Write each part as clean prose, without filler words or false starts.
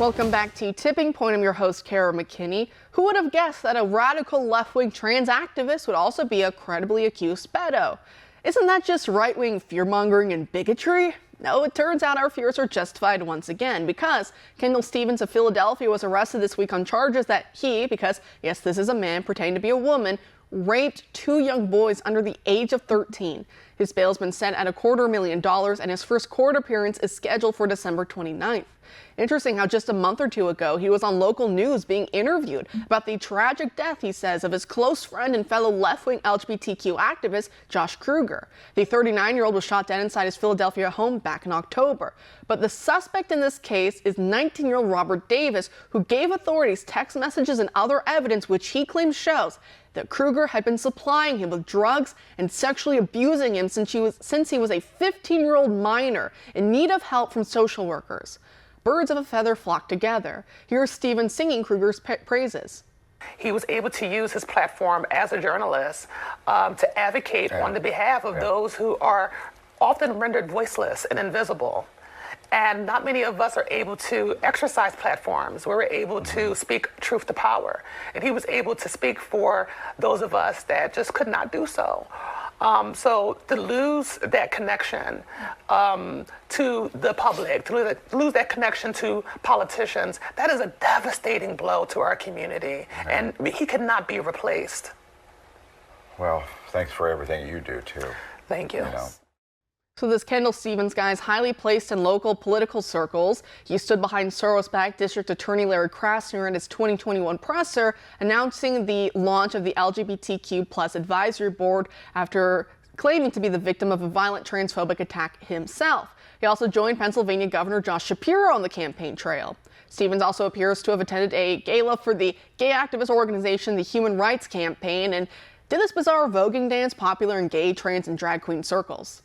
Welcome back to Tipping Point. I'm your host, Kara McKinney. Who would have guessed that a radical left-wing trans activist would also be a credibly accused pedo? Isn't that just right-wing fear-mongering and bigotry? No, it turns out our fears are justified once again, because Kendall Stevens of Philadelphia was arrested this week on charges that he, because yes, this is a man pretending to be a woman, raped two young boys under the age of 13. His bail's been set at $250,000, and his first court appearance is scheduled for December 29th. Interesting how just a month or two ago, he was on local news being interviewed about the tragic death, he says, of his close friend and fellow left-wing LGBTQ activist, Josh Kruger. The 39-year-old was shot dead inside his Philadelphia home back in October. But the suspect in this case is 19-year-old Robert Davis, who gave authorities text messages and other evidence which he claims shows that Kruger had been supplying him with drugs and sexually abusing him since he was a 15-year-old minor in need of help from social workers. Birds of a feather flock together. Here's Stevens singing Kruger's praises. He was able to use his platform as a journalist to advocate on the behalf of those who are often rendered voiceless and invisible. And not many of us are able to exercise platforms where we're able to speak truth to power. And he was able to speak for those of us that just could not do so. So to lose that connection to the public, to lose that connection to politicians, that is a devastating blow to our community. And he could not be replaced. Well, thanks for everything you do, too. Thank you. So this Kendall Stevens guy is highly placed in local political circles. He stood behind Soros-backed District Attorney Larry Krasner in his 2021 presser, announcing the launch of the LGBTQ+ Advisory Board after claiming to be the victim of a violent transphobic attack himself. He also joined Pennsylvania Governor Josh Shapiro on the campaign trail. Stevens also appears to have attended a gala for the gay activist organization, the Human Rights Campaign, and did this bizarre voguing dance popular in gay, trans, and drag queen circles.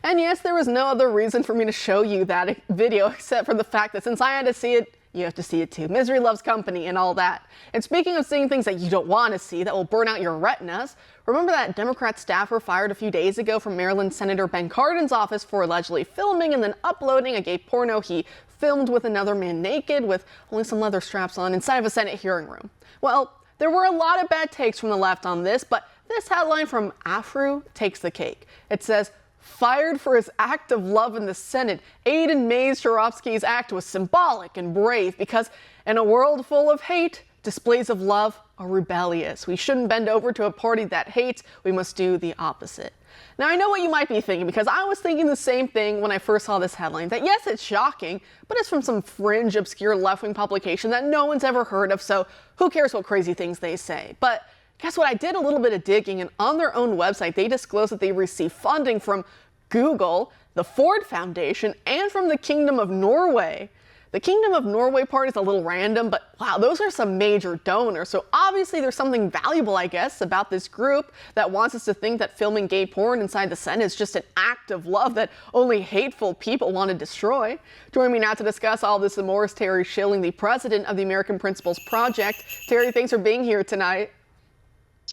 And yes, there was no other reason for me to show you that video except for the fact that since I had to see it, you have to see it too. Misery loves company and all that. And speaking of seeing things that you don't want to see that will burn out your retinas, remember that Democrat staffer fired a few days ago from Maryland Senator Ben Cardin's office for allegedly filming and then uploading a gay porno he filmed with another man naked with only some leather straps on inside of a Senate hearing room? Well, there were a lot of bad takes from the left on this, but this headline from Afru takes the cake. It says, "Fired for his act of love in the Senate, Aiden Mays-Joravsky's act was symbolic and brave because in a world full of hate, displays of love are rebellious. We shouldn't bend over to a party that hates. We must do the opposite." Now, I know what you might be thinking, because I was thinking the same thing when I first saw this headline, that yes, it's shocking, but it's from some fringe, obscure left-wing publication that no one's ever heard of, so who cares what crazy things they say? But guess what? I did a little bit of digging, and on their own website, they disclosed that they received funding from Google, the Ford Foundation, and from the Kingdom of Norway. The Kingdom of Norway part is a little random, but wow, those are some major donors. So obviously there's something valuable, I guess, about this group that wants us to think that filming gay porn inside the Senate is just an act of love that only hateful people want to destroy. Joining me now to discuss all this and more is Terry Schilling, the president of the American Principles Project. Terry, thanks for being here tonight.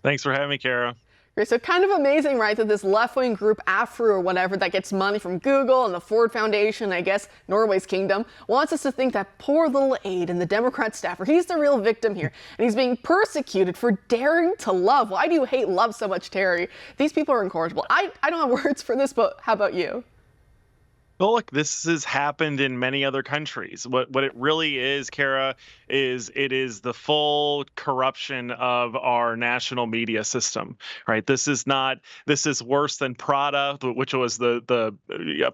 Thanks for having me, Kara. Great. So kind of amazing, right, that this left-wing group, Afru or whatever, that gets money from Google and the Ford Foundation, I guess Norway's kingdom, wants us to think that poor little Aiden, the Democrat staffer, he's the real victim here. And he's being persecuted for daring to love. Why do you hate love so much, Terry? These people are incorrigible. I don't have words for this, but how about you? Well, look, this has happened in many other countries. What it really is, Kara, is it is the full corruption of our national media system, right? This is worse than Prada, which was the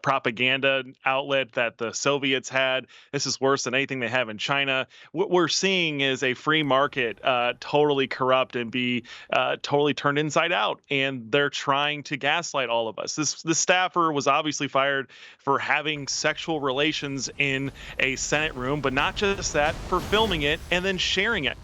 propaganda outlet that the Soviets had. This is worse than anything they have in China. What we're seeing is a free market totally corrupt and be totally turned inside out. And they're trying to gaslight all of us. This staffer was obviously fired for having sexual relations in a Senate room, but not just that, for filming it and then sharing it.